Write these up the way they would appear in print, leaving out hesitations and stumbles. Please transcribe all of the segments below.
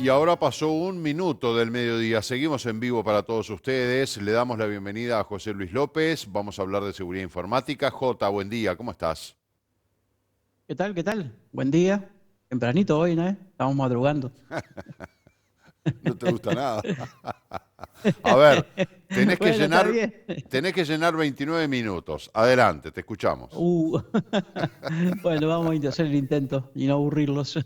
Y ahora pasó un minuto del mediodía. Seguimos en vivo para todos ustedes. Le damos la bienvenida a José Luis López. Vamos a hablar de seguridad informática. Jota, buen día. ¿Cómo estás? ¿Qué tal? ¿Qué tal? Buen día. Tempranito hoy, ¿no? Estamos madrugando. No te gusta nada. A ver, tenés que Bueno, está llenar, bien. tenés que llenar 29 minutos. Adelante, te escuchamos. Uh, Bueno, vamos a hacer el intento y no aburrirlos.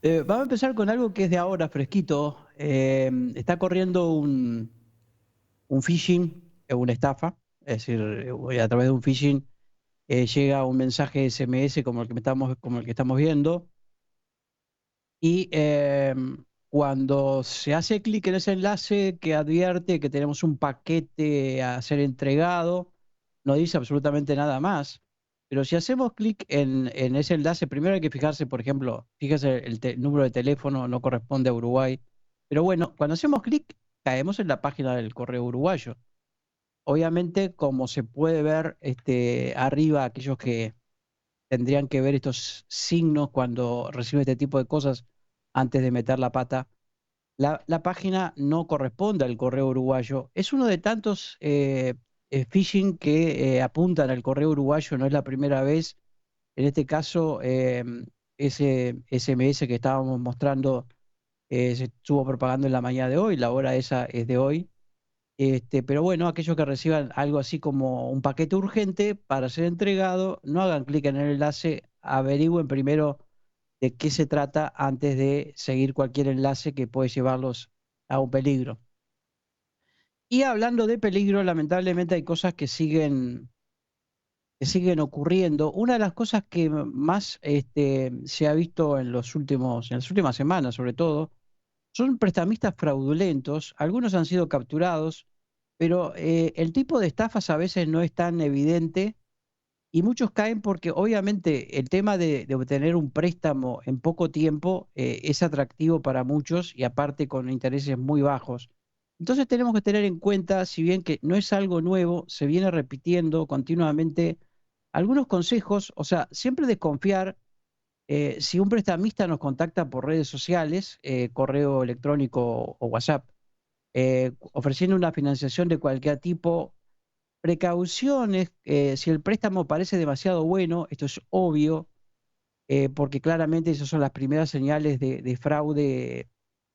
Vamos a empezar con algo que es de ahora, fresquito. Está corriendo un phishing, una estafa. Es decir, a través de un phishing llega un mensaje SMS como el que estamos viendo. Y cuando se hace clic en ese enlace que advierte que tenemos un paquete a ser entregado, no dice absolutamente nada más. Pero si hacemos clic en ese enlace, primero hay que fijarse, por ejemplo, fíjese el número de teléfono no corresponde a Uruguay. Pero bueno, cuando hacemos clic, caemos en la página del correo uruguayo. Obviamente, como se puede ver arriba, aquellos que tendrían que ver estos signos cuando reciben este tipo de cosas antes de meter la pata. La página no corresponde al correo uruguayo. Es uno de tantos phishing que apuntan al correo uruguayo, no es la primera vez. En este caso, ese SMS que estábamos mostrando se estuvo propagando en la mañana de hoy, la hora esa es de hoy. Pero bueno, aquellos que reciban algo así como un paquete urgente para ser entregado, no hagan clic en el enlace, averigüen primero de qué se trata antes de seguir cualquier enlace que puede llevarlos a un peligro. Y hablando de peligro, lamentablemente hay cosas que siguen ocurriendo. Una de las cosas que más se ha visto en las últimas semanas, sobre todo, son prestamistas fraudulentos. Algunos han sido capturados, pero el tipo de estafas a veces no es tan evidente y muchos caen porque obviamente el tema de obtener un préstamo en poco tiempo es atractivo para muchos y aparte con intereses muy bajos. Entonces tenemos que tener en cuenta, si bien que no es algo nuevo, se viene repitiendo continuamente algunos consejos, o sea, siempre desconfiar. Si un prestamista nos contacta por redes sociales, correo electrónico o WhatsApp, ofreciendo una financiación de cualquier tipo, precauciones, si el préstamo parece demasiado bueno, esto es obvio, porque claramente esas son las primeras señales de fraude.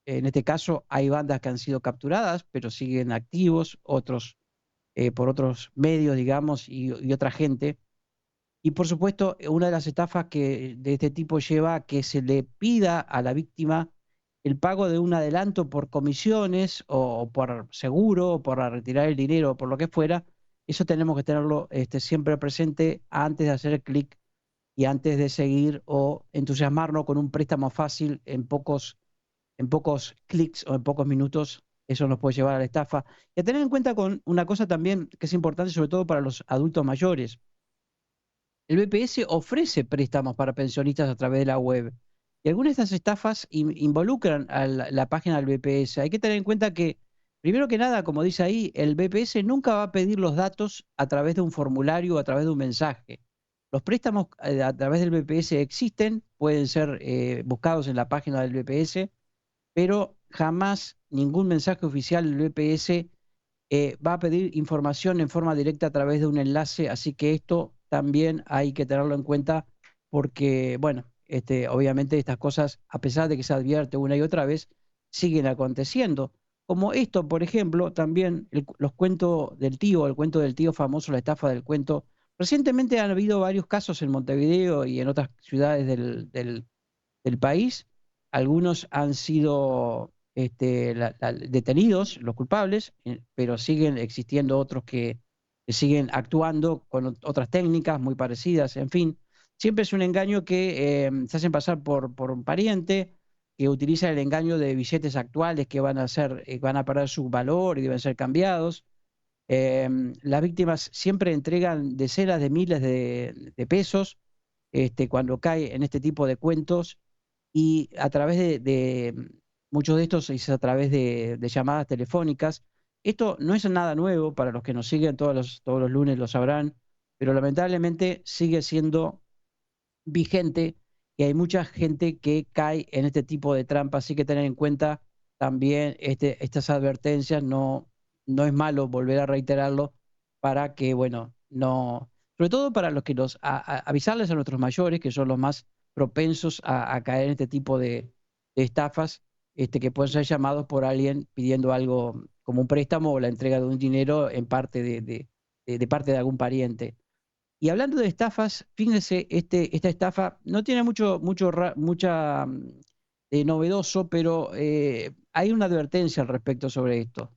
En este caso hay bandas que han sido capturadas, pero siguen activos, otros por otros medios, digamos, y otra gente. Y por supuesto, una de las estafas que de este tipo lleva a que se le pida a la víctima el pago de un adelanto por comisiones o por seguro o por retirar el dinero o por lo que fuera. Eso tenemos que tenerlo siempre presente antes de hacer clic y antes de seguir o entusiasmarnos con un préstamo fácil en pocos clics o en pocos minutos. Eso nos puede llevar a la estafa. Y a tener en cuenta con una cosa también que es importante, sobre todo para los adultos mayores. El BPS ofrece préstamos para pensionistas a través de la web. Y algunas de estas estafas involucran a la página del BPS. Hay que tener en cuenta que, primero que nada, como dice ahí, el BPS nunca va a pedir los datos a través de un formulario o a través de un mensaje. Los préstamos a través del BPS existen, pueden ser buscados en la página del BPS, pero jamás ningún mensaje oficial del BPS va a pedir información en forma directa a través de un enlace, así que esto también hay que tenerlo en cuenta porque, bueno, obviamente estas cosas, a pesar de que se advierte una y otra vez, siguen aconteciendo. Como esto, por ejemplo, también los cuentos del tío, el cuento del tío famoso, la estafa del cuento. Recientemente han habido varios casos en Montevideo y en otras ciudades del país. Algunos han sido detenidos, los culpables, pero siguen existiendo otros que siguen actuando con otras técnicas muy parecidas. En fin, siempre es un engaño que se hacen pasar por un pariente, que utiliza el engaño de billetes actuales que van a perder su valor y deben ser cambiados. Las víctimas siempre entregan decenas de miles de pesos cuando cae en este tipo de cuentos y a través muchos de estos es a través de llamadas telefónicas. Esto no es nada nuevo, para los que nos siguen todos los lunes lo sabrán, pero lamentablemente sigue siendo vigente y hay mucha gente que cae en este tipo de trampas, así que tener en cuenta también estas advertencias, no es malo volver a reiterarlo para que, bueno, no, sobre todo para los que avisarles a nuestros mayores, que son los más propensos a caer en este tipo de estafas, que pueden ser llamados por alguien pidiendo algo como un préstamo o la entrega de un dinero en parte de parte de algún pariente. Y hablando de estafas, fíjense, esta estafa no tiene mucha novedoso, pero hay una advertencia al respecto sobre esto.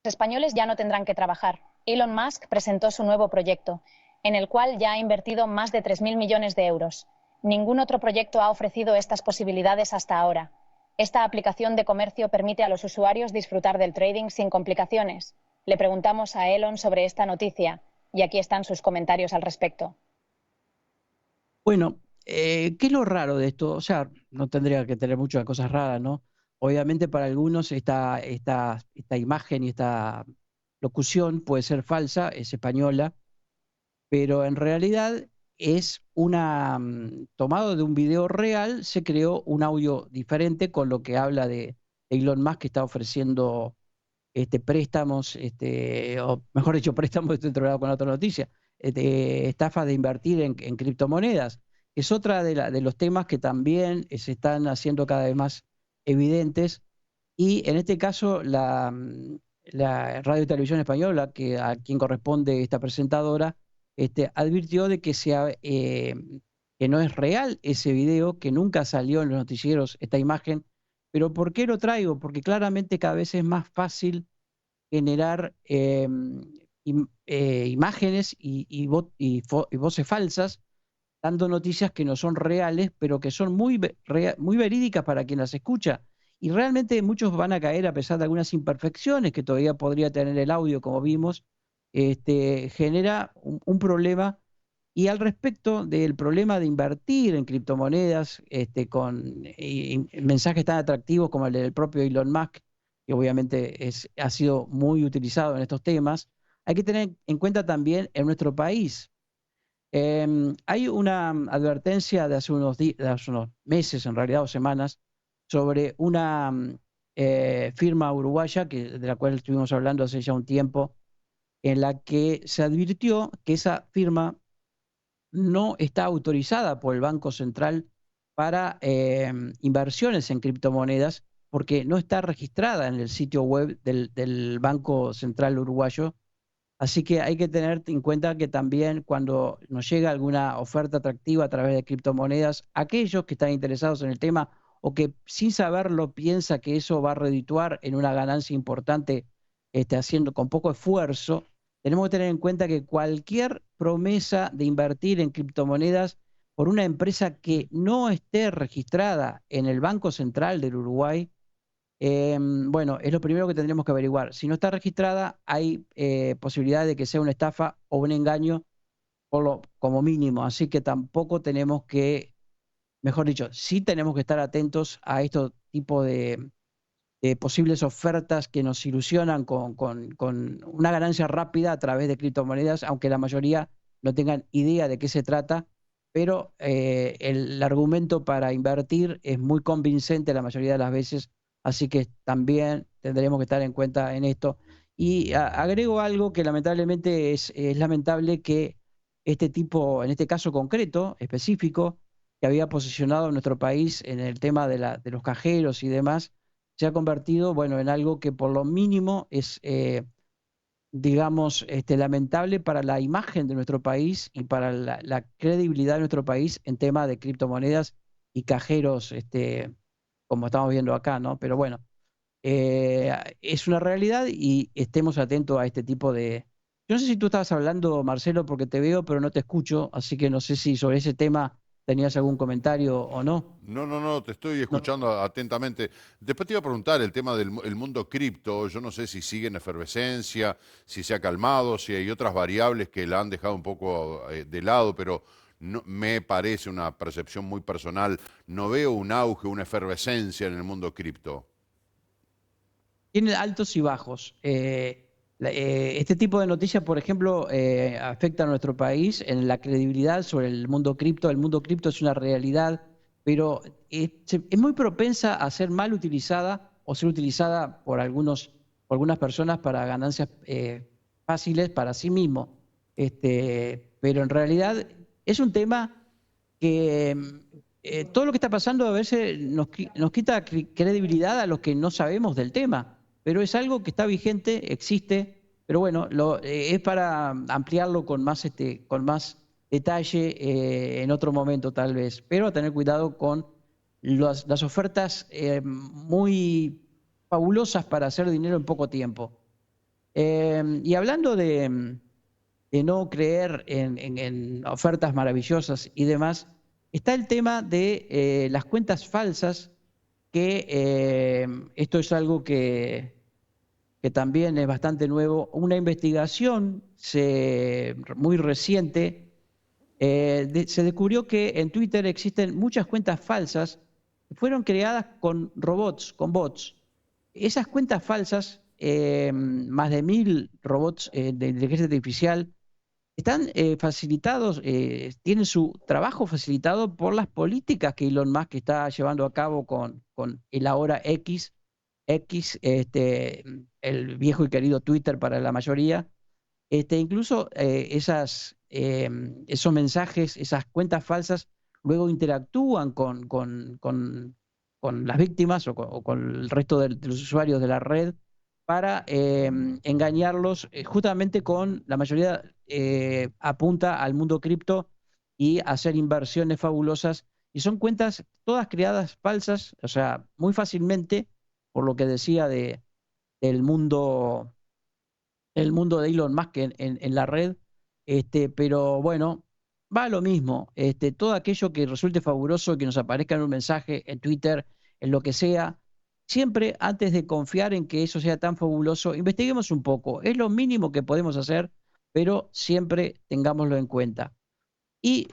Los españoles ya no tendrán que trabajar. Elon Musk presentó su nuevo proyecto, en el cual ya ha invertido más de 3.000 millones de euros. Ningún otro proyecto ha ofrecido estas posibilidades hasta ahora. Esta aplicación de comercio permite a los usuarios disfrutar del trading sin complicaciones. Le preguntamos a Elon sobre esta noticia y aquí están sus comentarios al respecto. Bueno, ¿qué es lo raro de esto? O sea, no tendría que tener muchas cosas raras, ¿no? Obviamente para algunos esta imagen y esta locución puede ser falsa, es española, pero en realidad es tomado de un video real, se creó un audio diferente con lo que habla de Elon Musk que está ofreciendo préstamos, o mejor dicho, préstamos, estoy entrado con otra noticia, estafas de invertir en criptomonedas. Es otra de los temas que también se están haciendo cada vez más evidentes. Y en este caso, la Radio y Televisión Española, a quien corresponde esta presentadora, advirtió de que no es real ese video, que nunca salió en los noticieros esta imagen. Pero ¿por qué lo traigo? Porque claramente cada vez es más fácil generar imágenes y voces falsas, dando noticias que no son reales, pero que son muy verídicas para quien las escucha. Y realmente muchos van a caer a pesar de algunas imperfecciones que todavía podría tener el audio, como vimos, genera un problema. Y al respecto del problema de invertir en criptomonedas con mensajes tan atractivos como el del propio Elon Musk, que obviamente ha sido muy utilizado en estos temas, hay que tener en cuenta también en nuestro país. Hay una advertencia de hace unos meses, en realidad, o semanas, sobre una firma uruguaya, de la cual estuvimos hablando hace ya un tiempo, en la que se advirtió que esa firma no está autorizada por el Banco Central para inversiones en criptomonedas porque no está registrada en el sitio web del Banco Central Uruguayo. Así que hay que tener en cuenta que también cuando nos llega alguna oferta atractiva a través de criptomonedas, aquellos que están interesados en el tema o que sin saberlo piensa que eso va a redituar en una ganancia importante haciendo con poco esfuerzo, tenemos que tener en cuenta que cualquier promesa de invertir en criptomonedas por una empresa que no esté registrada en el Banco Central del Uruguay, bueno, es lo primero que tendremos que averiguar. Si no está registrada, hay posibilidad de que sea una estafa o un engaño como mínimo. Así que tampoco tenemos que, mejor dicho, sí tenemos que estar atentos a estos tipos de posibles ofertas que nos ilusionan con una ganancia rápida a través de criptomonedas, aunque la mayoría no tengan idea de qué se trata. Pero el argumento para invertir es muy convincente la mayoría de las veces, así que también tendremos que estar en cuenta en esto. Y agrego algo que lamentablemente es lamentable que este tipo, en este caso concreto, específico, que había posicionado a nuestro país en el tema de los cajeros y demás, se ha convertido, bueno, en algo que por lo mínimo es, digamos, lamentable para la imagen de nuestro país y para la credibilidad de nuestro país en tema de criptomonedas y cajeros, como estamos viendo acá, ¿no? Pero bueno, es una realidad y estemos atentos a este tipo de... Yo no sé si tú estabas hablando, Marcelo, porque te veo, pero no te escucho, así que no sé si sobre ese tema tenías algún comentario o no. No, no, no, te estoy No. escuchando atentamente. Después te iba a preguntar el tema del el mundo cripto. Yo no sé si sigue en efervescencia, si se ha calmado, si hay otras variables que la han dejado un poco de lado, pero me parece una percepción muy personal. No veo un auge, una efervescencia en el mundo cripto. Tiene altos y bajos. Este tipo de noticias, por ejemplo, afecta a nuestro país en la credibilidad sobre el mundo cripto. El mundo cripto es una realidad, pero es muy propensa a ser mal utilizada o ser utilizada por algunas personas para ganancias fáciles para sí mismo. Pero en realidad es un tema que todo lo que está pasando a veces nos quita credibilidad a los que no sabemos del tema, pero es algo que está vigente, existe, pero bueno, es para ampliarlo con más detalle en otro momento tal vez, pero a tener cuidado con las ofertas muy fabulosas para hacer dinero en poco tiempo. Y hablando de no creer en ofertas maravillosas y demás, está el tema de las cuentas falsas, que esto es algo que también es bastante nuevo. Una investigación muy reciente se descubrió que en Twitter existen muchas cuentas falsas que fueron creadas con robots, con bots. Esas cuentas falsas, más de 1000 robots de inteligencia artificial, están facilitados, tienen su trabajo facilitado por las políticas que Elon Musk está llevando a cabo con el ahora X, el viejo y querido Twitter para la mayoría. Incluso esos mensajes, esas cuentas falsas, luego interactúan con las víctimas o con el resto de los usuarios de la red para engañarlos, justamente con la mayoría apunta al mundo cripto y a hacer inversiones fabulosas. Y son cuentas todas creadas falsas, o sea, muy fácilmente, por lo que decía del mundo el mundo de Elon Musk en la red, pero bueno, va a lo mismo. Todo aquello que resulte fabuloso, que nos aparezca en un mensaje, en Twitter, en lo que sea, siempre antes de confiar en que eso sea tan fabuloso, investiguemos un poco. Es lo mínimo que podemos hacer, pero siempre tengámoslo en cuenta. Y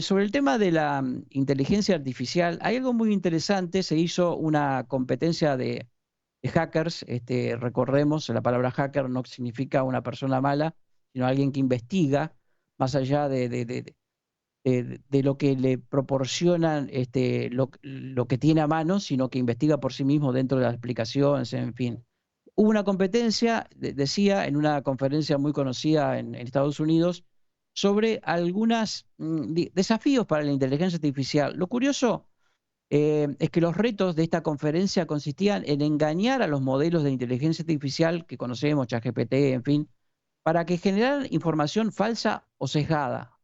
sobre el tema de la inteligencia artificial, hay algo muy interesante. Se hizo una competencia de hackers. Recordemos, la palabra hacker no significa una persona mala, sino alguien que investiga más allá de lo que le proporcionan, lo que tiene a mano, sino que investiga por sí mismo dentro de las aplicaciones, en fin. Hubo una competencia, decía, en una conferencia muy conocida en Estados Unidos, sobre algunos desafíos para la inteligencia artificial. Lo curioso es que los retos de esta conferencia consistían en engañar a los modelos de inteligencia artificial que conocemos, ChatGPT, en fin, para que generaran información falsa o sesgada.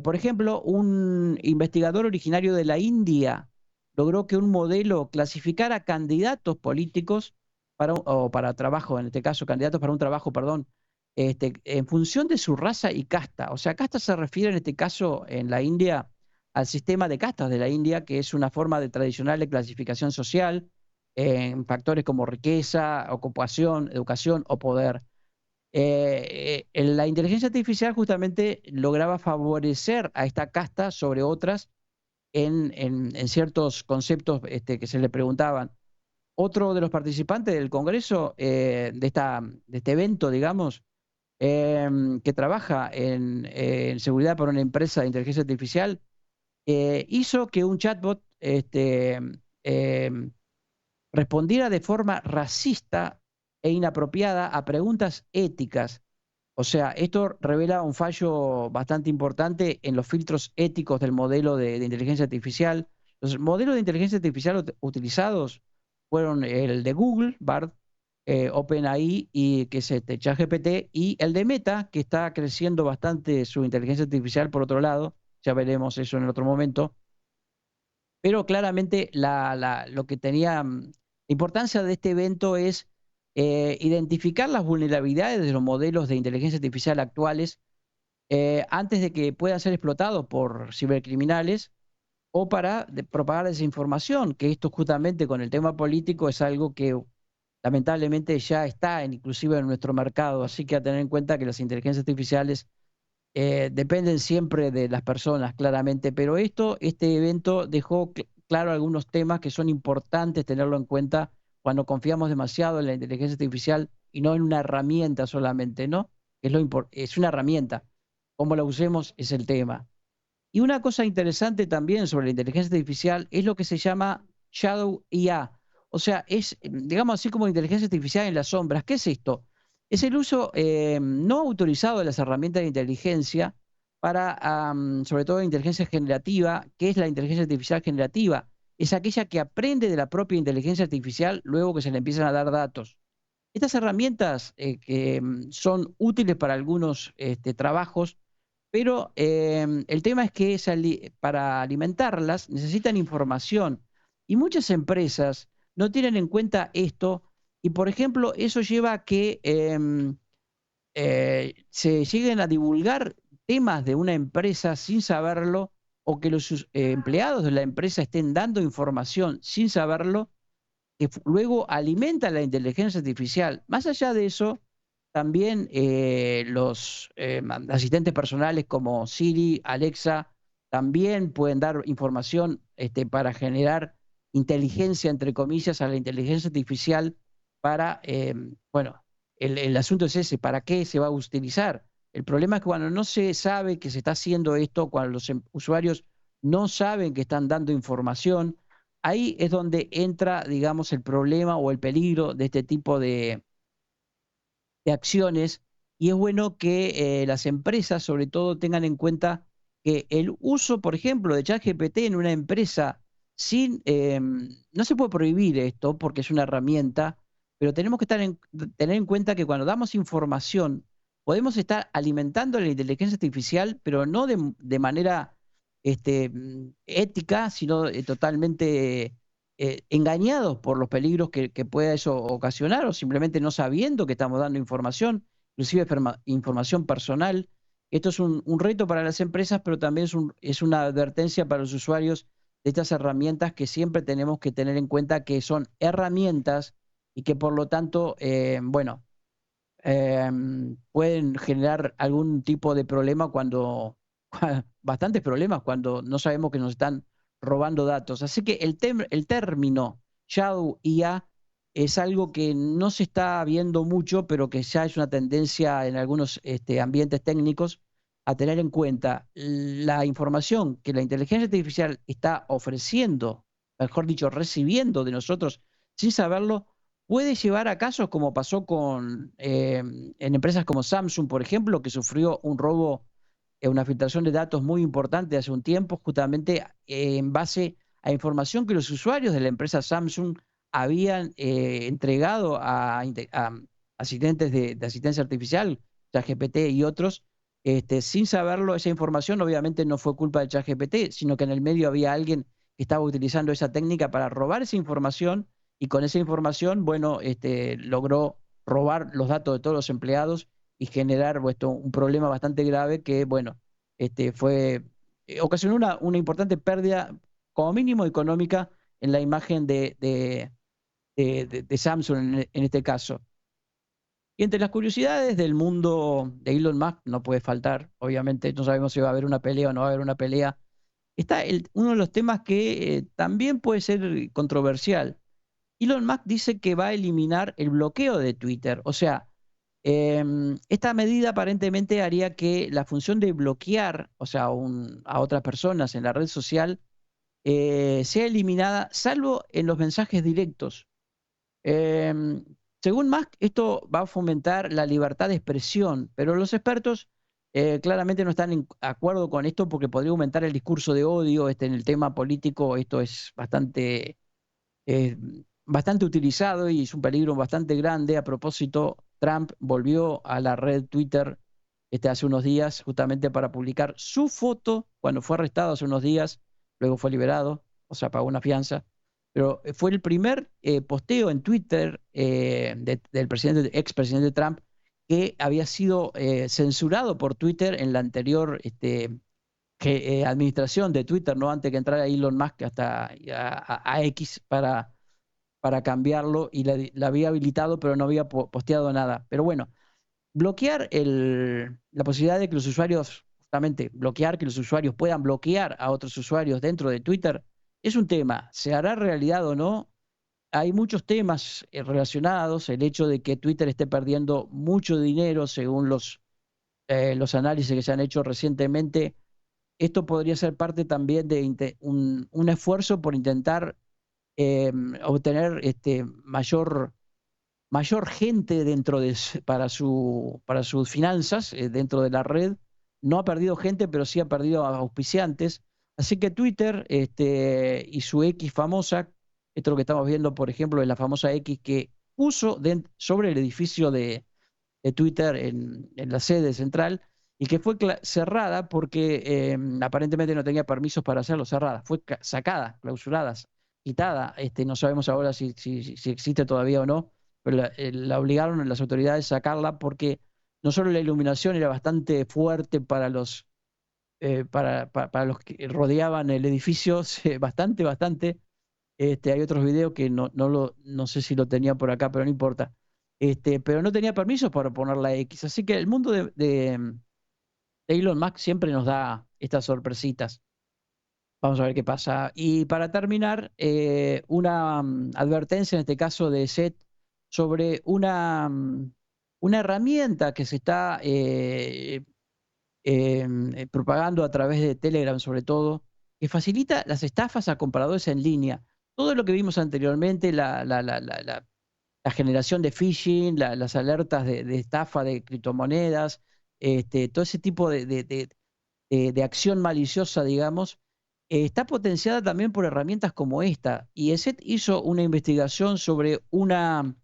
Por ejemplo, un investigador originario de la India logró que un modelo clasificara candidatos políticos o para trabajo, en este caso, candidatos para un trabajo, perdón, en función de su raza y casta. O sea, casta se refiere en este caso en la India al sistema de castas de la India, que es una forma tradicional de clasificación social en factores como riqueza, ocupación, educación o poder. La inteligencia artificial justamente lograba favorecer a esta casta sobre otras en ciertos conceptos que se le preguntaban. Otro de los participantes del Congreso, de este evento, digamos, que trabaja en seguridad para una empresa de inteligencia artificial, hizo que un chatbot eh, respondiera de forma racista e inapropiada a preguntas éticas. O sea, esto revela un fallo bastante importante en los filtros éticos del modelo de inteligencia artificial. Los modelos de inteligencia artificial utilizados fueron el de Google, BARD, OpenAI, y que es ChatGPT, y el de Meta, que está creciendo bastante su inteligencia artificial por otro lado. Ya veremos eso en otro momento. Pero claramente lo que tenía importancia de este evento es identificar las vulnerabilidades de los modelos de inteligencia artificial actuales antes de que puedan ser explotados por cibercriminales o para propagar desinformación, que esto justamente con el tema político es algo que lamentablemente ya está inclusive en nuestro mercado. Así que a tener en cuenta que las inteligencias artificiales dependen siempre de las personas, claramente, pero este evento dejó claro algunos temas que son importantes tenerlo en cuenta cuando confiamos demasiado en la inteligencia artificial y no en una herramienta solamente, ¿no? Es una herramienta. Cómo la usemos es el tema. Y una cosa interesante también sobre la inteligencia artificial es lo que se llama Shadow IA. O sea, es, digamos así como inteligencia artificial en las sombras. ¿Qué es esto? Es el uso no autorizado de las herramientas de inteligencia para, sobre todo, inteligencia generativa. ¿Qué es la inteligencia artificial generativa? Es aquella que aprende de la propia inteligencia artificial luego que se le empiezan a dar datos. Estas herramientas que son útiles para algunos trabajos, pero el tema es que para alimentarlas necesitan información y muchas empresas no tienen en cuenta esto y, por ejemplo, eso lleva a que se lleguen a divulgar temas de una empresa sin saberlo o que los empleados de la empresa estén dando información sin saberlo que luego alimenta la inteligencia artificial. Más allá de eso, también los asistentes personales como Siri, Alexa, también pueden dar información para generar inteligencia, entre comillas, a la inteligencia artificial para, bueno, el asunto es ese, ¿para qué se va a utilizar? El problema es que cuando no se sabe que se está haciendo esto, cuando los usuarios no saben que están dando información, ahí es donde entra, digamos, el problema o el peligro de este tipo de acciones y es bueno que las empresas sobre todo tengan en cuenta que el uso, por ejemplo, de ChatGPT en una empresa no se puede prohibir esto porque es una herramienta, pero tenemos que tener en cuenta que cuando damos información podemos estar alimentando la inteligencia artificial, pero no de manera ética, sino totalmente engañados por los peligros que pueda eso ocasionar o simplemente no sabiendo que estamos dando información, inclusive información personal. Esto es un reto para las empresas, pero también es una advertencia para los usuarios de estas herramientas que siempre tenemos que tener en cuenta que son herramientas y que por lo tanto, bueno, pueden generar algún tipo de problema bastantes problemas cuando no sabemos que nos están robando datos. Así que el término Shadow IA es algo que no se está viendo mucho, pero que ya es una tendencia en algunos ambientes técnicos a tener en cuenta la información que la inteligencia artificial está ofreciendo, mejor dicho, recibiendo de nosotros sin saberlo, puede llevar a casos como pasó en empresas como Samsung, por ejemplo, que sufrió un robo, una filtración de datos muy importante hace un tiempo, justamente en base a información que los usuarios de la empresa Samsung habían entregado a asistentes de asistencia artificial, ChatGPT y otros, sin saberlo. Esa información obviamente no fue culpa de ChatGPT, sino que en el medio había alguien que estaba utilizando esa técnica para robar esa información y con esa información, bueno, logró robar los datos de todos los empleados y generar un problema bastante grave que, bueno, ocasionó una importante pérdida, como mínimo económica, en la imagen de Samsung en este caso. Y entre las curiosidades del mundo de Elon Musk, no puede faltar, obviamente, no sabemos si va a haber una pelea o no va a haber una pelea, está uno de los temas que también puede ser controversial. Elon Musk dice que va a eliminar el bloqueo de Twitter. O sea, esta medida aparentemente haría que la función de bloquear, o sea, a otras personas en la red social, sea eliminada, salvo en los mensajes directos. Em, Según Musk, esto va a fomentar la libertad de expresión, pero los expertos claramente no están de acuerdo con esto porque podría aumentar el discurso de odio. En el tema político esto es eh, bastante utilizado y es un peligro bastante grande. A propósito, Trump volvió a la red Twitter hace unos días justamente para publicar su foto cuando fue arrestado hace unos días, luego fue liberado, o sea, pagó una fianza, pero fue el primer posteo en Twitter del expresidente Trump que había sido censurado por Twitter en la anterior administración de Twitter, no antes que entrara Elon Musk hasta a X para cambiarlo y la había habilitado, pero no había posteado nada. Pero bueno, bloquear la posibilidad de que los usuarios, justamente bloquear que los usuarios puedan bloquear a otros usuarios dentro de Twitter, es un tema. ¿Se hará realidad o no? hay muchos temas relacionados, el hecho de que Twitter esté perdiendo mucho dinero según los análisis que se han hecho recientemente. Esto podría ser parte también de un esfuerzo por intentar obtener mayor gente para sus finanzas dentro de la red. No ha perdido gente, pero sí ha perdido auspiciantes. Así que Twitter y su X famosa, esto es lo que estamos viendo, por ejemplo, de la famosa X que puso sobre el edificio de Twitter en la sede central y que fue cerrada porque aparentemente no tenía permisos para hacerlo, cerrada. Fue sacada, clausurada, quitada. No sabemos ahora si existe todavía o no, pero la obligaron las autoridades a sacarla porque no solo la iluminación era bastante fuerte para los que rodeaban el edificio, bastante. Hay otros videos que no sé si lo tenía por acá, pero no importa. Pero no tenía permisos para poner la X. Así que el mundo de Elon Musk siempre nos da estas sorpresitas. Vamos a ver qué pasa. Y para terminar, una advertencia en este caso de Seth sobre una herramienta que se está propagando a través de Telegram sobre todo, que facilita las estafas a compradores en línea. Todo lo que vimos anteriormente, la generación de phishing, las alertas de estafa de criptomonedas, todo ese tipo de acción maliciosa, digamos, está potenciada también por herramientas como esta. Y ESET hizo una investigación sobre una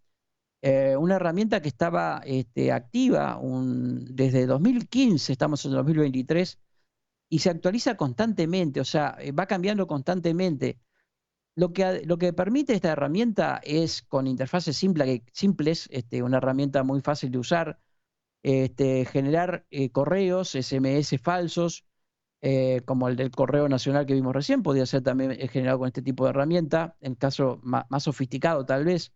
herramienta que estaba activa desde 2015, estamos en 2023, y se actualiza constantemente, o sea, va cambiando constantemente. Lo que permite esta herramienta es con interfaces simples, una herramienta muy fácil de usar, generar correos, SMS falsos, como el del correo nacional que vimos recién, podría ser también generado con este tipo de herramienta, en caso más sofisticado tal vez,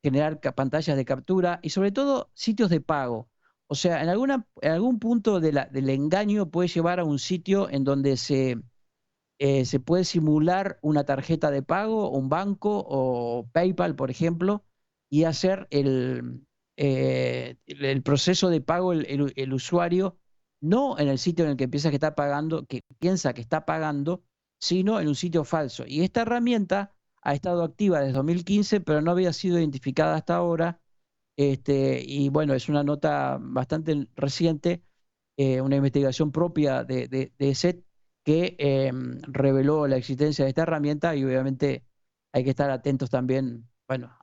generar pantallas de captura y sobre todo sitios de pago. O sea, en algún punto del engaño puede llevar a un sitio en donde se puede simular una tarjeta de pago, un banco o PayPal, por ejemplo, y hacer el proceso de pago el usuario, no en el sitio en el que piensa que está pagando, sino en un sitio falso. Y esta herramienta ha estado activa desde 2015, pero no había sido identificada hasta ahora. Y bueno, es una nota bastante reciente, una investigación propia de SET que reveló la existencia de esta herramienta y obviamente hay que estar atentos también. Bueno,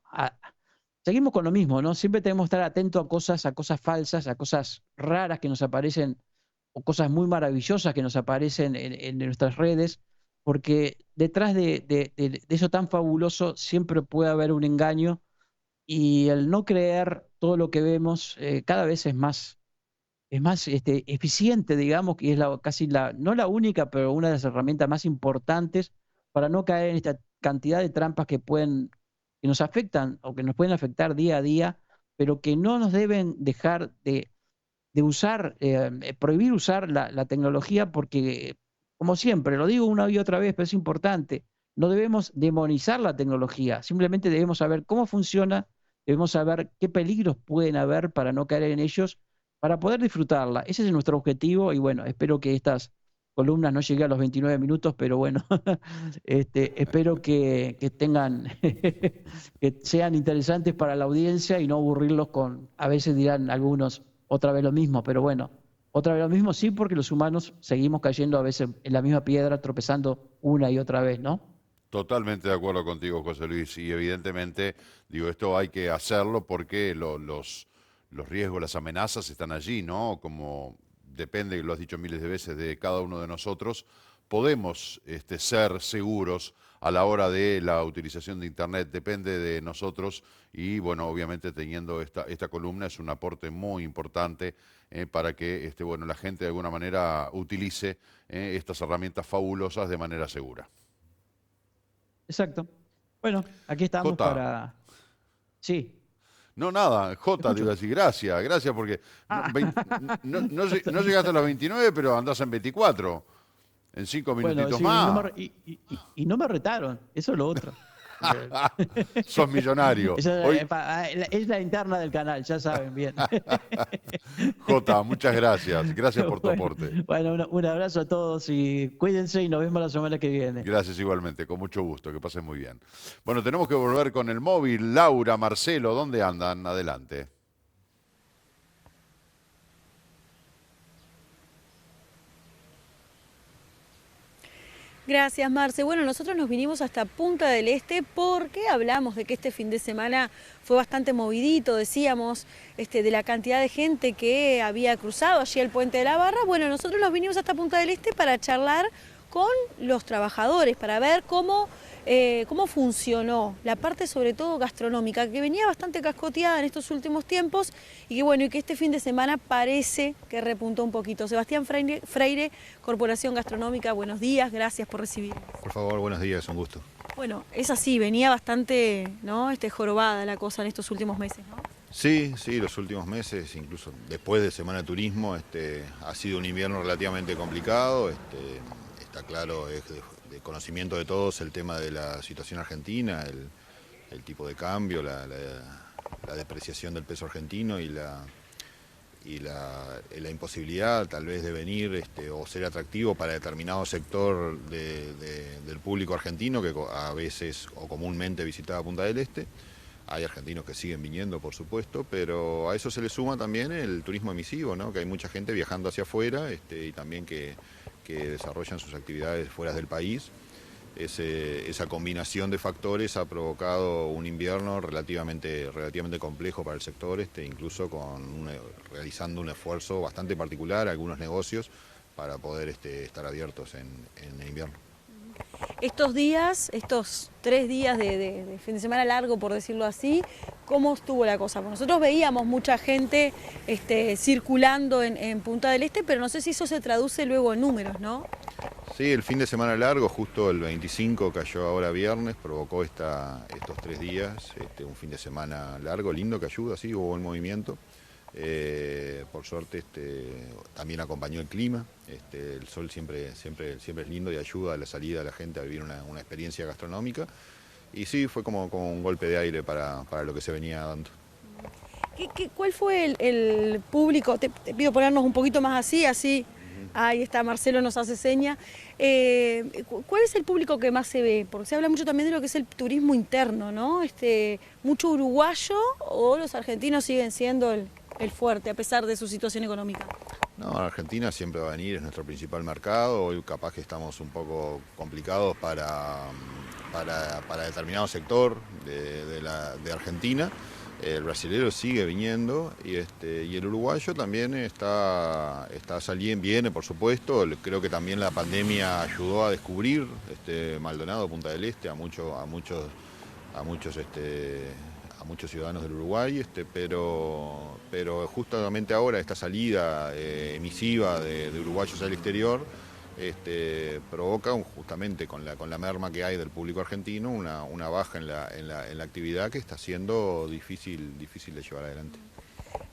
seguimos con lo mismo, ¿no? Siempre tenemos que estar atentos a cosas falsas, a cosas raras que nos aparecen o cosas muy maravillosas que nos aparecen en nuestras redes, porque detrás de eso tan fabuloso siempre puede haber un engaño y el no creer todo lo que vemos cada vez es más eficiente, digamos, que es no la única, pero una de las herramientas más importantes para no caer en esta cantidad de trampas que nos afectan o que nos pueden afectar día a día, pero que no nos deben dejar de usar, prohibir usar la tecnología porque, como siempre, lo digo una y otra vez, pero es importante, no debemos demonizar la tecnología, simplemente debemos saber cómo funciona, debemos saber qué peligros pueden haber para no caer en ellos, para poder disfrutarla. Ese es nuestro objetivo y bueno, espero que estas columnas no lleguen a los 29 minutos, pero bueno, espero que tengan, que sean interesantes para la audiencia y no aburrirlos a veces dirán algunos, otra vez lo mismo, pero bueno, otra vez lo mismo sí, porque los humanos seguimos cayendo a veces en la misma piedra, tropezando una y otra vez, ¿no? Totalmente de acuerdo contigo, José Luis, y evidentemente, digo, esto hay que hacerlo porque los riesgos, las amenazas están allí, ¿no? Como depende, lo has dicho miles de veces, de cada uno de nosotros, podemos ser seguros a la hora de la utilización de Internet, depende de nosotros y bueno, obviamente teniendo esta columna es un aporte muy importante para que bueno, la gente de alguna manera utilice estas herramientas fabulosas de manera segura. Exacto. Bueno, aquí estamos Jota, para... Sí, no nada, te Jota, te iba escucho. a decir gracias porque Ah, no llegaste a los 29, pero andás en 24, en 5 bueno, minutitos sí, más. y no me retaron, eso es lo otro. Bien. Sos millonario. Esa Hoy, es la interna del canal, ya saben bien. Jota, muchas gracias. Gracias por tu Bueno, aporte. bueno, un abrazo a todos y cuídense y nos vemos la semana que viene. Gracias igualmente, con mucho gusto, que pasen muy bien. Bueno, tenemos que volver con el móvil. Laura, Marcelo, ¿dónde andan? Adelante. Gracias, Marce. Bueno, nosotros nos vinimos hasta Punta del Este porque hablamos de que este fin de semana fue bastante movidito, decíamos, de la cantidad de gente que había cruzado allí el Puente de la Barra. Bueno, nosotros nos vinimos hasta Punta del Este para charlar con los trabajadores, para ver cómo funcionó la parte sobre todo gastronómica, que venía bastante cascoteada en estos últimos tiempos y que bueno, y que este fin de semana parece que repuntó un poquito. Sebastián Freire, Corporación Gastronómica, buenos días, gracias por recibirnos. Por favor, buenos días, un gusto. Bueno, es así, venía bastante, ¿no? Jorobada la cosa en estos últimos meses, ¿no? Sí, los últimos meses, incluso después de Semana de Turismo, ha sido un invierno relativamente complicado. Está claro, es de conocimiento de todos el tema de la situación argentina, el tipo de cambio, la depreciación del peso argentino y la imposibilidad tal vez de venir o ser atractivo para determinado sector del público argentino que a veces o comúnmente visitaba Punta del Este. Hay argentinos que siguen viniendo, por supuesto, pero a eso se le suma también el turismo emisivo, ¿no? Que hay mucha gente viajando hacia afuera y también que desarrollan sus actividades fuera del país. Esa combinación de factores ha provocado un invierno relativamente complejo para el sector, incluso realizando un esfuerzo bastante particular algunos negocios para poder estar abiertos en el invierno. Estos días, estos 3 días de fin de semana largo, por decirlo así, ¿cómo estuvo la cosa? Porque nosotros veíamos mucha gente circulando en Punta del Este, pero no sé si eso se traduce luego en números, ¿no? Sí, el fin de semana largo, justo el 25 cayó ahora viernes, provocó estos 3 días, un fin de semana largo, lindo, que ayuda, sí, hubo buen movimiento. Por suerte también acompañó el clima, el sol siempre es lindo y ayuda a la salida de la gente a vivir una experiencia gastronómica. Y sí, fue como un golpe de aire para lo que se venía dando. ¿Cuál fue el público? Te pido ponernos un poquito más así. Ahí está, Marcelo nos hace seña. ¿Cuál es el público que más se ve? Porque se habla mucho también de lo que es el turismo interno, ¿no? ¿Mucho uruguayo o los argentinos siguen siendo el fuerte a pesar de su situación económica? No, Argentina siempre va a venir, es nuestro principal mercado. Hoy capaz que estamos un poco complicados para determinado sector de Argentina. El brasilero sigue viniendo y el uruguayo también está saliendo, viene por supuesto. Creo que también la pandemia ayudó a descubrir Maldonado, Punta del Este, a muchos ciudadanos del Uruguay, pero justamente ahora esta salida emisiva de uruguayos al exterior provoca justamente con la merma que hay del público argentino una baja en la actividad que está siendo difícil de llevar adelante.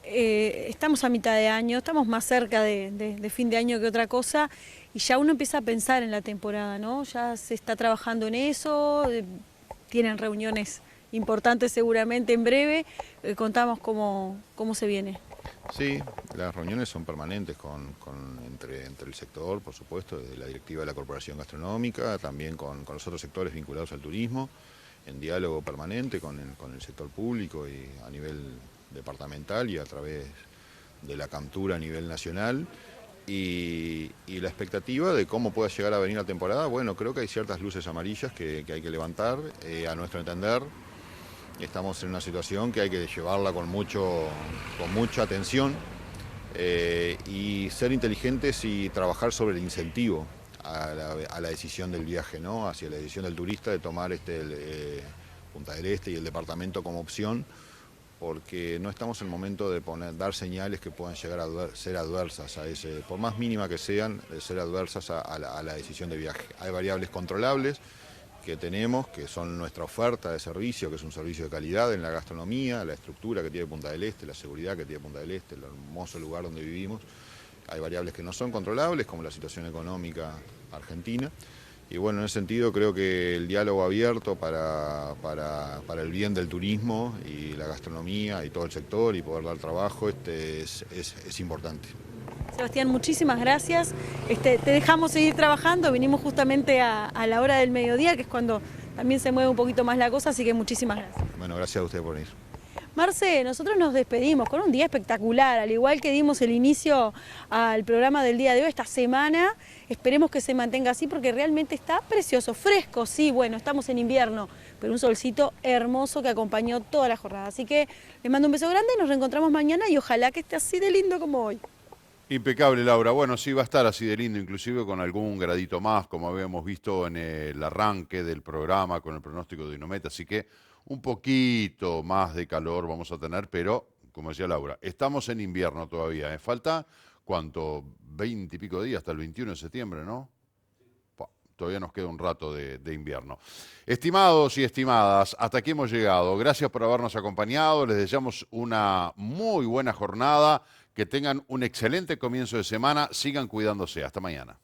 Estamos a mitad de año, estamos más cerca de fin de año que otra cosa y ya uno empieza a pensar en la temporada, ¿no? Ya se está trabajando en eso, tienen reuniones importantes seguramente en breve. Contamos cómo se viene. Sí, las reuniones son permanentes entre el sector, por supuesto, desde la directiva de la Corporación Gastronómica, también con los otros sectores vinculados al turismo, en diálogo permanente con el sector público y a nivel departamental y a través de la Camtura a nivel nacional. Y la expectativa de cómo pueda llegar a venir la temporada, bueno, creo que hay ciertas luces amarillas que hay que levantar, a nuestro entender. Estamos en una situación que hay que llevarla con mucha atención y ser inteligentes y trabajar sobre el incentivo a la decisión del viaje, ¿no? Hacia la decisión del turista de tomar Punta del Este y el departamento como opción, porque no estamos en el momento de dar señales que puedan llegar a ser adversas por más mínima que sean, ser adversas a la decisión de viaje. Hay variables controlables que tenemos, que son nuestra oferta de servicio, que es un servicio de calidad en la gastronomía, la estructura que tiene Punta del Este, la seguridad que tiene Punta del Este, el hermoso lugar donde vivimos. Hay variables que no son controlables, como la situación económica argentina, Y bueno, en ese sentido creo que el diálogo abierto para el bien del turismo y la gastronomía y todo el sector y poder dar trabajo es importante. Sebastián, muchísimas gracias. Te dejamos seguir trabajando, vinimos justamente a la hora del mediodía, que es cuando también se mueve un poquito más la cosa, así que muchísimas gracias. Bueno, gracias a ustedes por venir. Marce, nosotros nos despedimos con un día espectacular, al igual que dimos el inicio al programa del día de hoy, esta semana. Esperemos que se mantenga así porque realmente está precioso, fresco, sí, bueno, estamos en invierno, pero un solcito hermoso que acompañó toda la jornada. Así que les mando un beso grande y nos reencontramos mañana y ojalá que esté así de lindo como hoy. Impecable, Laura. Bueno, sí, va a estar así de lindo, inclusive con algún gradito más, como habíamos visto en el arranque del programa con el pronóstico de Inomet, así que un poquito más de calor vamos a tener, pero, como decía Laura, estamos en invierno todavía, ¿eh? Falta, ¿cuánto? 20 y pico días, hasta el 21 de septiembre, ¿no? Todavía nos queda un rato de invierno. Estimados y estimadas, hasta aquí hemos llegado. Gracias por habernos acompañado. Les deseamos una muy buena jornada. Que tengan un excelente comienzo de semana. Sigan cuidándose. Hasta mañana.